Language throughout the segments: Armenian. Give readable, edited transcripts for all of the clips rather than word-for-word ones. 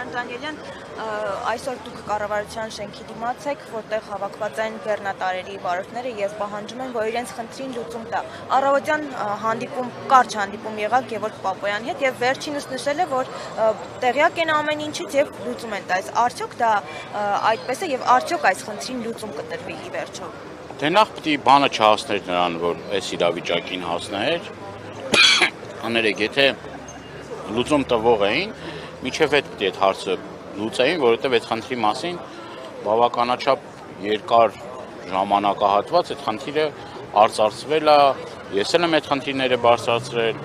Պարոն Դանիելյան, այսօր դուք կառավարության շենքի դիմաց եք, որտեղ հավաքված են բեռնատարերի վարորդները եւ պահանջում են, որ իրենց խնդրին լուծում տա։ Առավոտյան կարճ հանդիպում եղավ Գևորգ Պապոյանի հետ եւ վերջինս նշել է, որ տեղյակ են ամեն ինչից եւ լուծում են տալիս։ Արդյոք դա այդպես է եւ արդյոք այս խնդրին լուծում կտրվի ի վերջո։ Դե նախ պիտի բանը չհասներ նրան, որ այս իրավիճակին հասներ։ Աներեք, եթե լուծում տվող էին, մինչև այդ պիտի այդ հարցը լուծեին, որովհետև այդ խնդրի մասին բավականաչափ երկար ժամանակահատված այդ խնդիրը արծարծվել է, ես էլ եմ այդ խնդիրները բարձրացրել,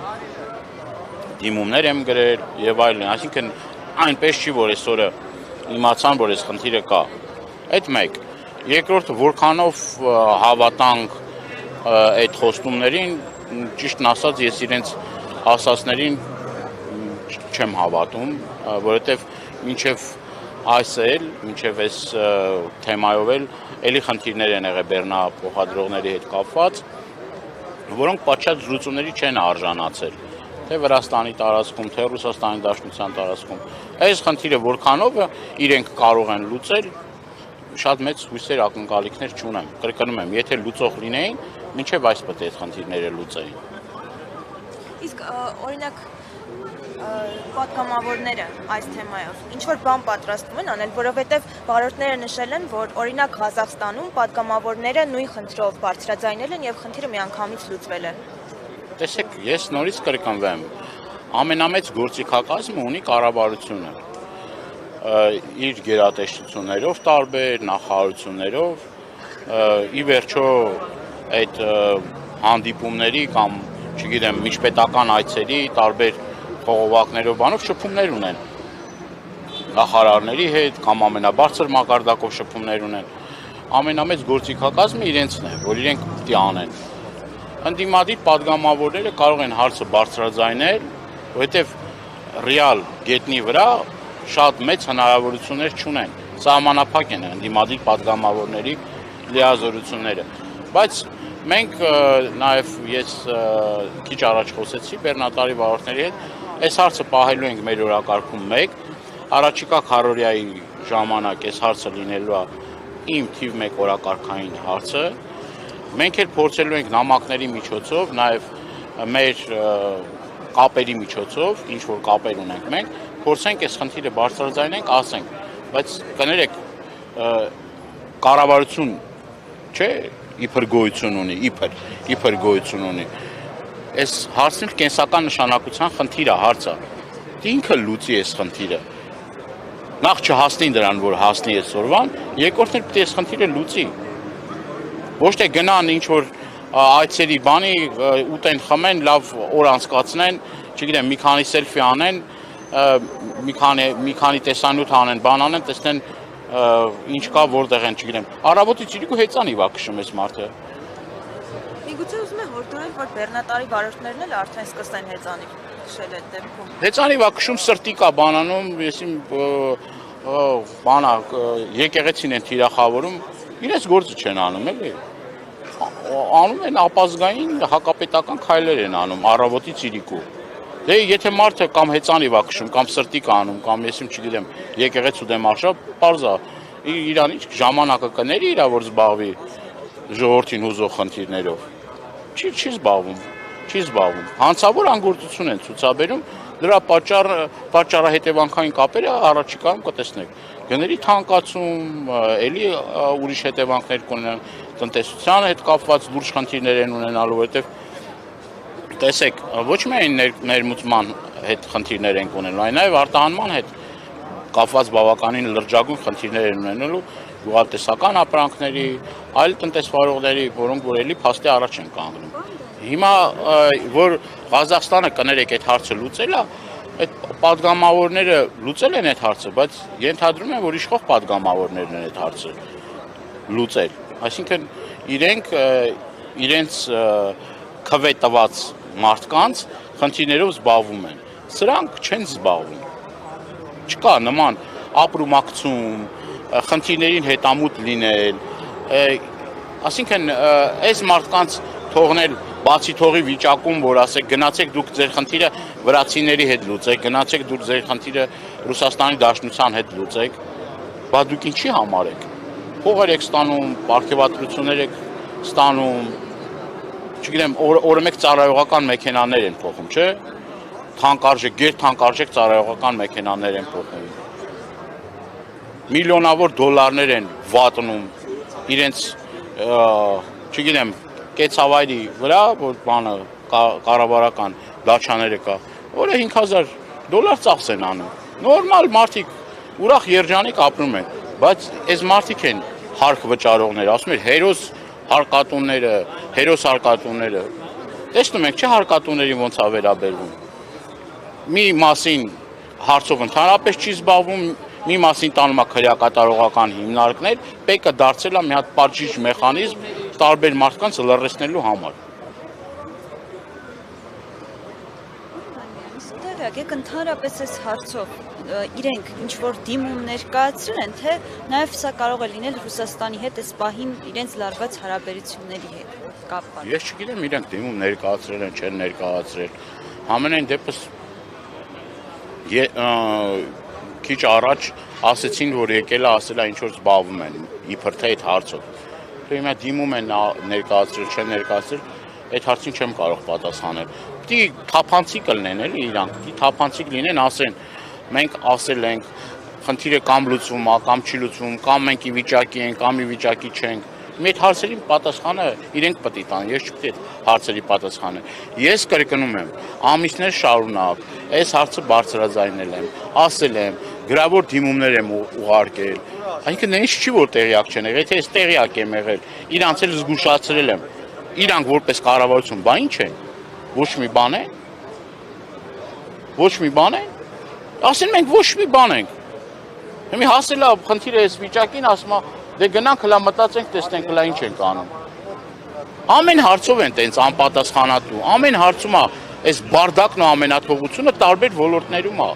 դիմումներ եմ գրել եւ այլն, այսինքն այնպես չի, որ այսօրը իմացան, որ այս խնդիրը կա։ Այդ մեկ, երկրորդը որքանով հավատանք այդ խոստումներին, ճիշտն ասած, ես իրենց ասածներին չեմ հավատում, որովհետև մինչև այս թեմայով էլի խնդիրներ են եղել բեռնափոխադրողների հետ կապված, որոնք պատշաճ լուծումների չեն արժանացել, թե Վրաստանի տարածքում, թե Ռուսաստանի Դաշնության տարածքում։ Այս խնդիրը որքանով իրենք կարող են լուծել, շատ մեծ հույսեր ակնկալիքներ չունեմ։ Կրկնում եմ, եթե լուծող լինեին, մինչև այս պետք է այդ խնդիրները լուծեին։ Իսկ օրինակ պատգամավորները այս թեմայով ինչ-որ բան պատրաստվում են անել, որովհետև վարորդները նշել են, որ օրինակ Ղազախստանում պատգամավորները նույն խնդրով բարձրաձայնել են եւ խնդիրը միանգամից լուծվել է։ Տեսեք, ես նորից կրկնվեմ, ամենամեծ գործիքակազմը ունի կառավարությունը։ Իր գերատեսչություններով տարբեր, նախարարություններով, ի վերջո այդ հանդիպումների կամ, չգիտեմ, միջպետական այցերի տարբեր խողովակներով բանով շփումներ ունեն նախարարների հետ կամ ամենաբարձր մակարդակով շփումներ ունեն։ Ամենամեծ գործիքակազմը իրենցն է, որ իրենք պիտի անեն։ Ընդդիմադիր պատգամավորները կարող են հարցը բարձրաձայնել, որովհետև ռեալ գետնի վրա շատ մեծ հնարավորություններ չունեն։ Սահմանափակ են ընդդիմադիր պատգամավորների լիազորությունները։ Բայց մենք նաև ես քիչ առաջ խոսեցի բեռնատարի վարորդների հետ, այս հարցը պահելու ենք մեր օրակարգում 1, առաջիկա քառօրյայի ժամանակ այս հարցը լինելու է իմ թիվ 1 օրակարգային հարցը, մենք էլ փորձելու ենք նամակների միջոցով, նաև մեր կապերի միջոցով, ինչ որ կապեր ունենք մենք, փորձենք այս խնդիրը բարձրաձայնենք, ասենք, բայց կներեք, կառավարություն չէ, իբր գոյություն ունի, իբր գոյություն ունի։ Այս հարցն կենսական նշանակության խնդիր է, հարց է։ Ինքը լուծի այս խնդիրը։ Նախ չհասնի դրան, որ հասնի այսօրվան, երկրորդն էլ պետք է այս խնդիրը լուծի։ Ոչ թե գնան ինչ որ այցերի բանի ուտեն, խմեն, լավ օր անցկացնեն, չգիտեմ, մի քանի սելֆի անեն, մի քանի տեսանյութ անեն, բան անեն, տեսնեն ինչ կա, որտեղ են, չգիտեմ։ Առավոտից իրիկու հեծանիվ է քշում այս մարդը։ Միգուցե ուզում եմ հորդորել, որ բեռնատարի վարորդներն էլ արդեն սկսեն հեծանիվ քշել այդ դեպքում։ Հեծանիվ է քշում, սրտի կա բանանում, եսիմ բանա եկեղեցին են թիրախավորում, իրենց գործը չեն անում, էլի։ Անում են ապազգային հակապետական քայլեր են անում առավոտից իրիկու։ Դե եթե մարդը կամ հեծանիվ է քշում, կամ սրտի կա անում, կամ եսիմ չգիտեմ, եկեղեցու դեմ արշավ, պարզ է, իրան ինչ ժամանակը կների իրա, որ զբաղվի ժողովրդին հուզող խնդիրներով։ Չի զբաղվում։ Հանցավոր անգործություն են ցուցաբերում, դրա պատճառը հետևանքային կապերը առաջիկայում կտեսնեք։ Գների թանկացում, էլի ուրիշ հետևանքներ կունենան, տնտեսության հետ կապված լուրջ խնդիրներ են ունենալու, որովհետև տեսեք, ոչ միայն ներմուծման հետ խնդիրներ են ունենալու, այլ նաև արտահանման հետ կապված բավականին լրջագույն խնդիրներ են ունենալու գյուղատնտեսական ապրանքների, այլ տնտեսվարողների, որոնք որ էլի փաստի առաջ են կանգնում։ Հիմա որ Ղազախստանը կներեք այդ հարցը լուծել է, այդ պատգամավորները լուծել են այդ հարցը, բայց ենթադրում են, որ իշխող պատգամավորներն են այդ հարցը լուծել։ Այսինքն իրենց քվե տված մարդկանց խնդիրներով զբաղվում են։ Սրանք չեն զբաղվում։ Չկա նման ապրումակցում, խնդիրներին հետամուտ լինել, այսինքն այս մարդկանց թողնել բացի թողի վիճակում, որ ասեք գնացեք դուք ձեր խնդիրը վրացիների հետ լուծեք, գնացեք դուք ձեր խնդիրը Ռուսաստանի Դաշնության հետ լուծեք, բայց դուք ինչի համար եք։ Փողեր եք ստանում, պարգևատրություններ եք ստանում, չգիտեմ, օրը մեկ ծառայողական մեքենաներ են փոխում, չէ՞։ Թանկարժեք, գերթանկարժեք ծառայողական մեքենաներ են փոխում։ Միլիոնավոր դոլարներ են վատնում իրենց, չգիտեմ, կեցավայրի վրա, որ բանը կառավարական դաչաները կա, որը $5,000 ծախս են անում։ Նորմալ մարդիկ ուրախ երջանիկ ապրում են, բայց այս մարդիկ են հարկ վճարողներ, ասում են հերոս հարկատունները, հերոս հարկատունները։ Տեսնում եք, չէ՞ հարկատուներին ոնց է վերաբերվում։ Մի մասին հարցով ընդհանրապես չի զբաղվում, մի մասին տանում է քրեակատարողական հիմնարկներ, ՊԵԿ-ը դարձել է մի հատ պատժիչ մեխանիզմ տարբեր մարդկանց լռեցնելու համար։ Եկեք ընդհանրապես այս հարցով իրենք ինչ-որ դիմում ներկայացրել են, թե նաև սա կարող է լինել Ռուսաստանի հետ այս պահին իրենց լարված հարաբերությունների հետ կապված։ Ես չգիտեմ իրենք դիմում ներկայացրել են, չեն ներկայացրել։ Ամենայն դեպս քիչ առաջ ասեցին, որ եկել է ասել է ինչ որ զբաղվում են, իբր թե այդ հարցով։ Դե հիմա դիմում են ներկայացրել, չեն ներկայացրել, այդ հարցին չեմ կարող պատասխանել։ Պետք է թափանցիկ լինեն էլի իրանք, պետք է թափանցիկ լինեն, ասեն, մենք ասել ենք, խնդիրը կամ լուծվում է, կամ չի լուծվում, կամ մենք ի վիճակի ենք, կամ ի վիճակի չենք։ Մի այդ հարցերի պատասխանը իրենք պետք է տան, ես չպետք է հարցերի պատասխանը։ Ես կրկնում եմ, ամիսներ շարունակ այս հարցը բարձրաձայնել եմ, ասել եմ, գրավոր դիմումներ եմ ուղարկել։ Այնինքն նա ինչ չի որ տեղյակ չեն եղել, եթե ես տեղյակ եմ եղել, իրանց էլ զգուշացրել եմ։ Իրանք որպես կառավարություն, բա ինչ են։ Ոչ մի բան են։ Ոչ մի բան են։ Ասեն մենք ոչ մի բան ենք։ Հիմա հասել է խնդիրը այս վիճակին, ասում է դե գնանք հլա մտածենք, տեսնենք հլա ինչ ենք անում։ Ամեն հարցով են տենց անպատասխանատու, ամեն հարցում է այս բարդակն ու ամենաթողությունը տարբեր ոլորտներում է։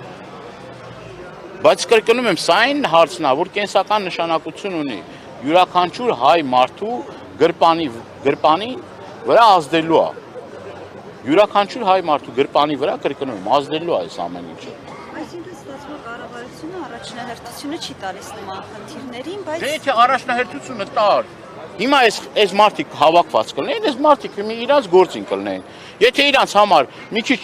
Բայց կրկնում եմ, սա այն հարցն է, որ կենսական նշանակություն ունի։ Յուրաքանչյուր հայ մարդու գրպանի վրա ազդելու է։ Յուրաքանչյուր հայ մարդու գրպանի վրա կրկնում եմ, ազդելու է այս ամեն ինչը։ Այսինքն ստացվում է կառավարությունը առաջնահերթությունը չի տալիս նման խնդիրներին, բայց Դե եթե առաջնահերթությունը տար, հիմա այս մարդիկ հավաքված կլինեն, այս մարդիկ իրանց գործին կլինեն։ Եթե իրանց համար մի քիչ,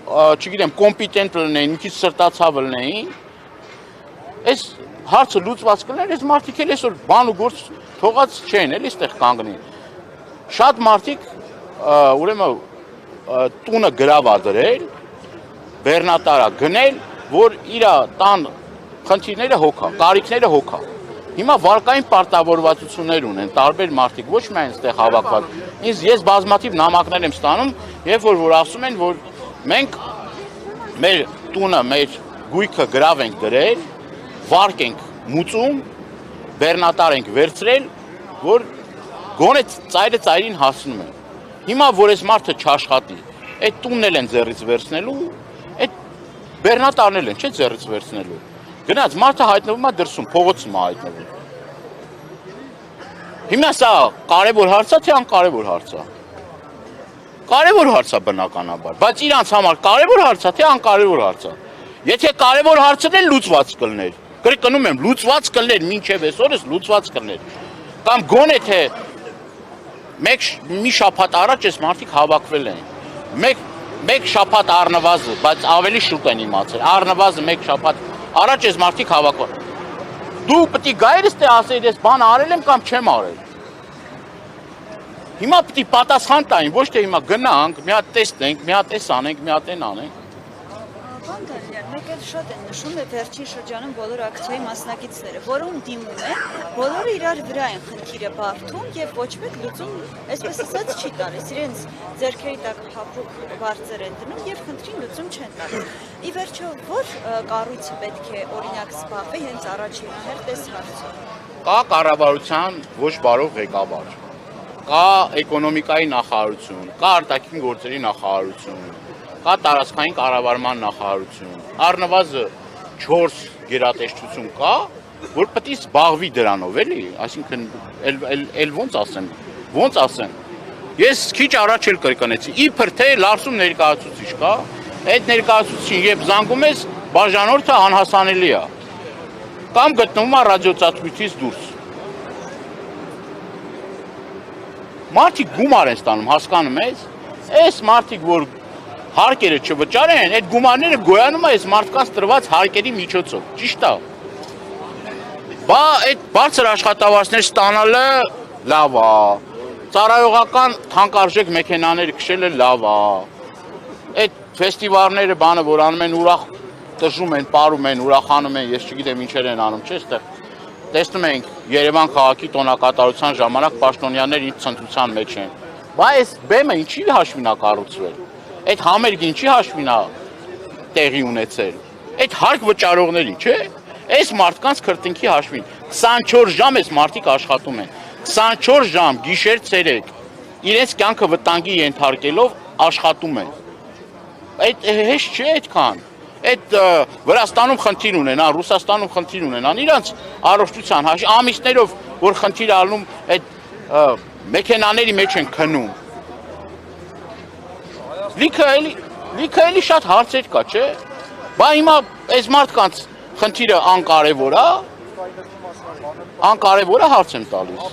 չգիտեմ, կոմպետենտ լինեն, մի քիչ սրտացավ լինեին, այս հարցը լուծված կլիներ, այս մարդիկ էլ այսօր բան ու գործ թողած չեն, էլի այստեղ կանգնին։ Շատ մարդիկ ուրեմն տունը գրավա դրել, բեռնատարա գնել, որ իր տան խնդիրները հոգա, կարիքները հոգա։ Հիմա վարկային պարտավորվածություններ ունեն տարբեր մարդիկ, ոչ միայն այստեղ հավաքված։ Ես բազմաթիվ նամակներ եմ ստանում, երբ որ ասում են, որ մենք մեր տունը, մեր գույքը գրավ ենք դրել, վարկ ենք մուծում, բեռնատար ենք վերցրել, որ գոնե ծայրը ծայրին հասնում են։ Հիմա որ այս մարդը չաշխատի, այդ տունն էլ են ձեռից վերցնելու, այդ բեռնատարն էլ են, չէ՞ ձեռից վերցնելու։ Գնաց մարդը հայտնվում է դրսում, փողոցում է հայտնվում։ Հիմա սա կարևոր հարց է, թե անկարևոր հարց է։ Կարևոր հարց է բնականաբար, բայց իրանց համար կարևոր հարց է, թե անկարևոր հարց է։ Եթե կարևոր հարցն էլ լուծված կլներ, կրկնում եմ, լուծված կլներ, մինչև այսօրս լուծված կլներ։ Կամ գոնե թե մի շաբաթ առաջ այս մարդիկ հավաքվել են։ Մեկ շաբաթ առնվազն, բայց ավելի շուտ են իմացել։ Առնվազն մեկ շաբաթ առաջ այս մարդիկ հավաքվել։ Դու պետք է գայրս թե ասեիր, ես բան արել եմ կամ չեմ արել։ Հիմա պետք է պատասխան տային, ոչ թե հիմա գնանք, մի հատ տեսնենք, մի հատ էս անենք, մի հատ այն անենք։ Պարոն Դալյան, մեկ էլ շատ են նշում է վերջին շրջանում բոլոր ակցիայի մասնակիցները, որոնք դիմում են, բոլորը իրար վրա են խնդիրը բարդում եւ ոչ մեկ լուծում, այսպես ասած, չի տալիս։ Իրենց ձեռքերի տակ հապրուկ բարձր են դնում եւ խնդրին լուծում չեն տալիս։ Ի վերջո, որ կառույցը պետք է օրինակ զբաղվի հենց առաջինահերթ այս հարցով։ Կա կառավարության ոչ բարող ղեկավար, կա էկոնոմիկայի նախարարություն, կա արտաքին գործերի նախարարություն, կա տարածքային կառավարման նախարարություն, առնվազն 4 գերատեսչություն կա, որ պետք է զբաղվի դրանով, էլի, այսինքն էլ ոնց ասեմ, Ես քիչ առաջ էլ կրկնեցի, իբր թե Լարսում ներկայացուցիչ կա, այդ ներկայացուցիչին երբ զանգում ես, բաժանորդը անհասանելի է։ Կամ գտնվում է ռադիոծածկույթից դուրս։ Մարդիկ գումար են ստանում, հասկանում ես։ Այս մարդիկ, որ հարկերը չվճարեն, այդ գումարները գոյանում է այս մարդկանց տրված հարկերի միջոցով, ճիշտ է։ Բա այդ բարձր աշխատավարձներ ստանալը լավ է։ Ծառայողական թանկարժեք մեքենաներ քշելը լավ է։ Այդ ֆեստիվալները բանը որ անում են ուրախ տժում են, պարում են, ուրախանում են, ես չգիտեմ ինչեր են անում, չէ՞, այստեղ տեսնում ենք Երևան քաղաքի տոնակատարության ժամանակ պաշտոնյաներ ինչ ցնծության մեջ են։ Բա այս բեմը ինչի հաշվին է կառուցվել։ Այդ համերգը ինչի հաշվին է տեղի ունեցել։ Այդ հարկ վճարողների, չէ՞։ Այս մարդկանց քրտինքի հաշվին 24 ժամ այս մարդիկ աշխատում են։ 24 ժամ գիշեր ցերեկ իրենց կյանքը վտանգի ենթարկելով աշխատում են։ Այդ հեշտ չէ այդքան։ Այդ Վրաստանում խնդիր ունենան, Ռուսաստանում խնդիր ունենան, իրանց առողջության հաշվին ամիսներով որ խնդիր ալնում այդ մեքենաների մեջ են քնում։ Լիքը էլի շատ հարցեր կա, չէ՞։ Բա հիմա այս մարդկանց խնդիրը անկարևոր է, անկարևոր է հարց եմ տալիս։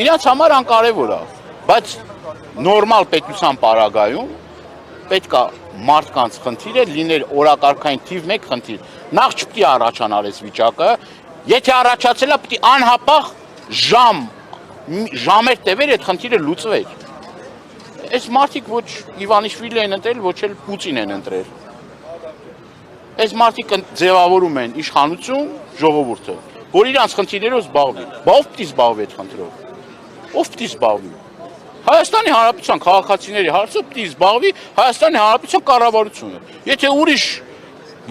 Իրանց համար անկարևոր է, բայց նորմալ պետության պարագայում պետք է մարդկանց խնդիրը լիներ օրակարգային թիվ 1 խնդիր։ Նախ չպետք է առաջանար այս վիճակը, եթե առաջացել է պետք է անհապաղ ժամեր տևեր այդ խնդիրը լուծվեր։ Այս մարդիկ ոչ Իվանիշվիլի են ընտրել, ոչ էլ Պուտին են ընտրել։ Այս մարդիկ ձևավորում են իշխանություն, ժողովուրդը, որ իրանց խնդիրներով զբաղվի։ Բա ով պիտի զբաղվի այդ խնդրով։ Ով պիտի զբաղվի։ Հայաստանի Հանրապետության քաղաքացիների հարցը պիտի զբաղվի Հայաստանի Հանրապետության կառավարությունը։ Եթե ուրիշ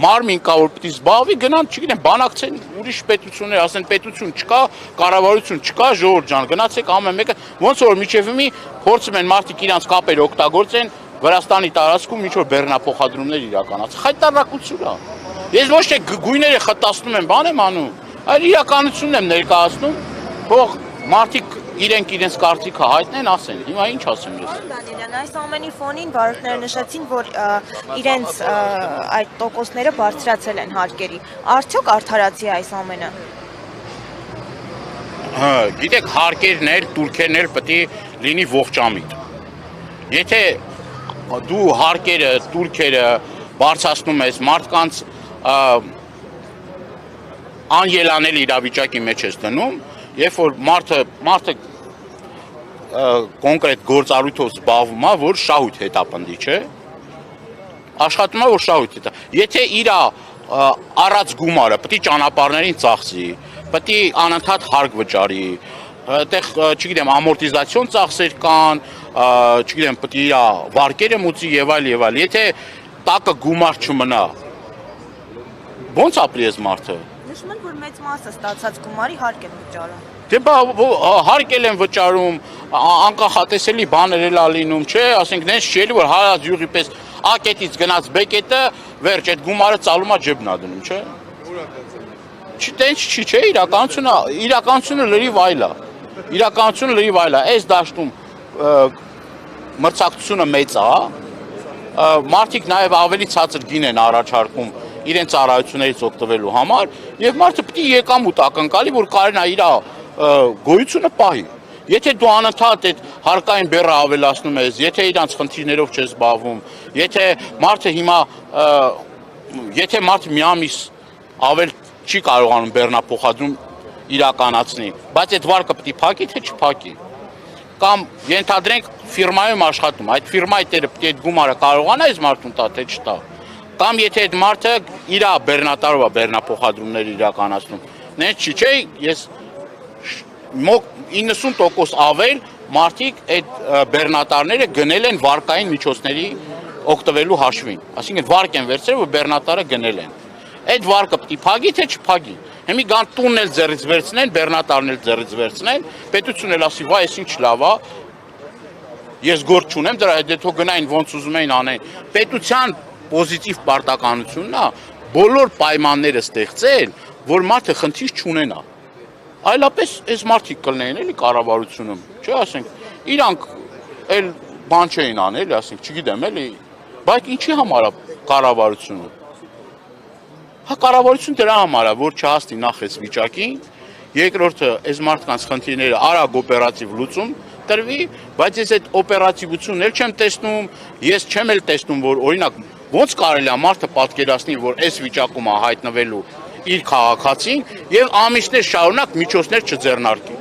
մարմին կա որ պիտի զբաղվի, գնան, չգիտեմ, բանակցեն ուրիշ պետություններ, ասեն պետություն չկա, կառավարություն չկա, ժողովուրդ ջան, գնացեք ամեն մեկը, ոնց որ միջև մի փորձում են մարդիկ իրանց կապերը օգտագործեն Վրաստանի տարածքում ինչ որ բեռնափոխադրումներ իրականացնել։ Խայտարակություն է։ Ես ոչ թե գույները խտացնում եմ, բան եմ անում, այլ իրականությունն եմ ներկայացնում, թող մարդիկ իրենց կարծիքը հայտնեն, ասեն։ Հիմա ինչ ասեմ ես։ Դանիելյան, այս ամենի ֆոնին վարորդները նշեցին, որ իրենց այդ տոկոսները բարձրացել են հարկերի։ Արդյոք արդարացի է այս ամենը։ Գիտեք, հարկերն էլ, տուրքերն էլ պետք է լինի ողջամիտ։ Եթե դու հարկերը, տուրքերը բարձրացնում ես, մարդկանց անելանելի իրավիճակի մեջ ես դնում, երբ որ մարդը կոնկրետ գործառույթով զբաղվում է, որ շահույթ հետապնդի, չէ։ Աշխատում է, որ շահույթ հետա։ Եթե իր առած գումարը պետք է ճանապարհներին ծախսի, պետք է անընդհատ հարկ վճարի, այդտեղ, չգիտեմ, ամորտիզացիոն ծախսեր կան, չգիտեմ, պետք է իր վարկերը մուծի եւ այլ եւ այլ։ Եթե տակը գումար չմնա, ո՞նց ապրի այս մարդը։ Նշում են, որ մեծ մասը ստացած գումարի հարկ են վճարում։ Դե բա հարկել են վճարում, անկախատեսելի բաներ էլ ալինում, չէ, ասենք նենց չի էլի որ հարած յուղի պես A կետից գնաց B կետը, վերջ այդ գումարը ծալում է ջեբնա դնում, չէ։ Տենց չի, չէ, իրականությունը լրիվ այլ է։ Իրականությունը լրիվ այլ է։ Այս դաշտում մրցակցությունը մեծ է, մարդիկ նաև ավելի ցածր գին են առաջարկում իրենց ծառայություններից օգտվելու համար, եւ մարդը պետք է եկամուտ ակնկալի, որ կարողանա իր գոյությունը պահի։ Եթե դու անընդհատ այդ հարկային բեռը ավելացնում ես, եթե իրանց խնդիրներով չես զբաղվում, եթե մարդը մի ամիս ավել չի կարողանում բեռնափոխադրում իրականացնի, բայց այդ վարկը պետք է փակի, թե չփակի։ Կամ ենթադրենք ֆիրմայում աշխատում, այդ ֆիրմայի տերը պետք է այդ գումարը կարողանա այս մարդուն տա, թե չտա։ Կամ եթե այդ մարդը իր բեռնատարով է բեռնափոխադրումներ իրականացնում, նենց չի, չէ, ես 90% ավել մարդիկ այդ բեռնատարները գնել են վարկային միջոցների օգտվելու հաշվին, այսինքն վարկ են վերցրել, որ բեռնատարը գնել են։ Այդ վարկը պետք է փակի, թե չփակի։ Հիմի գան տունն էլ ձեռից վերցնեն, բեռնատարն էլ ձեռից վերցնեն, պետությունն էլ ասի, վայ, այս ինչ լավ է, ես գործ չունեմ, դրա հետ թող գնային ոնց ուզում էին անեն։ Պետության պոզիտիվ պարտականությունն է բոլոր պայմանները ստեղծել, որ մարդը խնդիր չունենա։ Այլապես այս մարդիկ կլինեն էլի կառավարությունում, չէ, ասենք, իրանք էլ բան չէին անել, ասենք, չգիտեմ, էլի, բայց ինչի համար է կառավարությունը։ Հա կառավարություն դրա համար է, որ չհասնի նախ այս վիճակին, երկրորդը այս մարդկանց խնդիրները արագ օպերատիվ լուծում տրվի, բայց ես այդ օպերատիվությունն էլ չեմ տեսնում, ես չեմ էլ տեսնում, որ օրինակ ոնց կարելի է մարդը պատկերացնի, որ այս վիճակում է հայտնվելու իր քաղաքացին եւ ամիսներ շարունակ միջոցներ չձեռնարկի։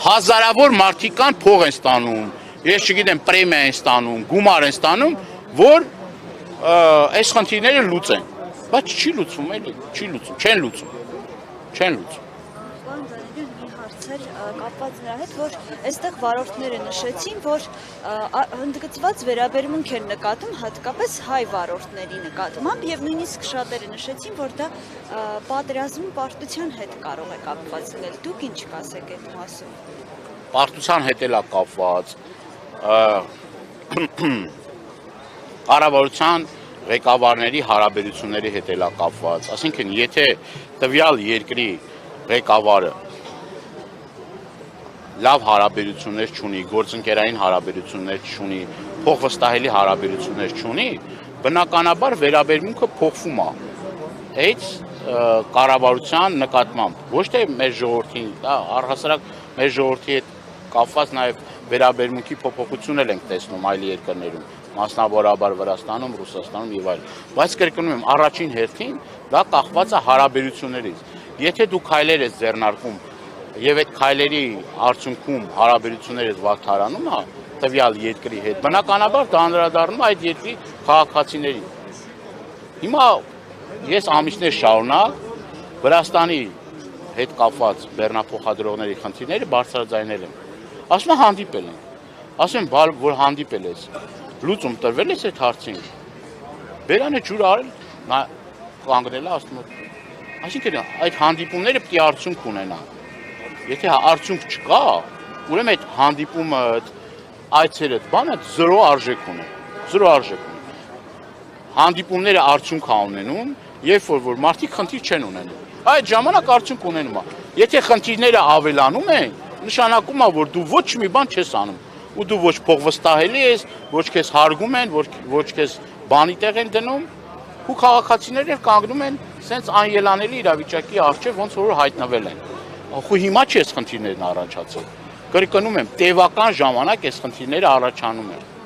Հազարավոր մարդիկ կան փող են ստանում, ես չգիտեմ, պրեմիա են ստանում, գումար են ստանում, որ այս խնդիրները լուծեն, բայց չի լուծում էլի, չի լուծում, չեն լուծում։ Պարոն Դանիելյան, մի հարց էր կապված նրա հետ, որ այստեղ վարորդները նշեցին, որ ընդգծված վերաբերմունք են նկատում հատկապես հայ վարորդների նկատմամբ եւ նույնիսկ շատերը նշեցին, որ դա պատերազմի պարտության հետ կարող է կապված լինել։ Դուք ինչ կասեք այդ մասում։ Պարտության հետ էլ է կապված, կառավարության ղեկավարների հարաբերությունների հետ էլ է կապված, այսինքն եթե տվյալ երկրի ղեկավարը լավ հարաբերություններ չունի, գործընկերային հարաբերություններ չունի, փոխվստահելի հարաբերություններ չունի, բնականաբար վերաբերմունքը փոխվում է այդ կառավարության նկատմամբ, ոչ թե մեր ժողովրդին, դա առհասարակ մեր ժողովրդի հետ կապված նաև վերաբերմունքի փոփոխություն ենք տեսնում այլ երկրներում, մասնավորաբար Վրաստանում, Ռուսաստանում եւ այլն։ Բայց կրկնում եմ, առաջին հերթին դա կախված է հարաբերություններից։ Եթե դու քայլեր ես ձեռնարկում եւ այդ քայլերի արդյունքում հարաբերությունները վատթարանում է տվյալ երկրի հետ, բնականաբար դա անդրադառնում է այդ երկրի քաղաքացիներին։ Հիմա ես ամիսներ շարունակ Վրաստանի հետ կապված բեռնափոխադրողների խնդիրները բարձրաձայնել եմ։ Ասում եմ հանդիպել են։ Ասում եմ, որ հանդիպել ես։ Լուծում տրվել է այդ հարցին։ Բերանը ջուր արել, նա կանգնել է, ասում եմ։ Այսինքն այդ հանդիպումները պետք է արդյունք ունենան։ Եթե արդյունք չկա, ուրեմն այդ հանդիպումը, այցերը, բանը զրո արժեք ունի։ Զրո արժեք ունի։ Հանդիպումները արդյունք է ունենում, երբ որ մարդիկ խնդիր չեն ունենում։ Այդ ժամանակ արդյունք ունենում է։ Եթե խնդիրները ավելանում են, նշանակում է, որ դու ոչ մի բան չես անում։ Ու դու ոչ փոխվստահելի ես, ոչ քեզ հարգում են, ոչ քեզ բանի տեղ են դնում, ու քաղաքացիները կանգնում են սենց անելանելի իրավիճակի առջև, ոնց որ հայտնվել են։ Ու հիմա չի այս խնդիրներն առաջացել։ Կրկնում եմ, տևական ժամանակ այս խնդիրները առաջանում են։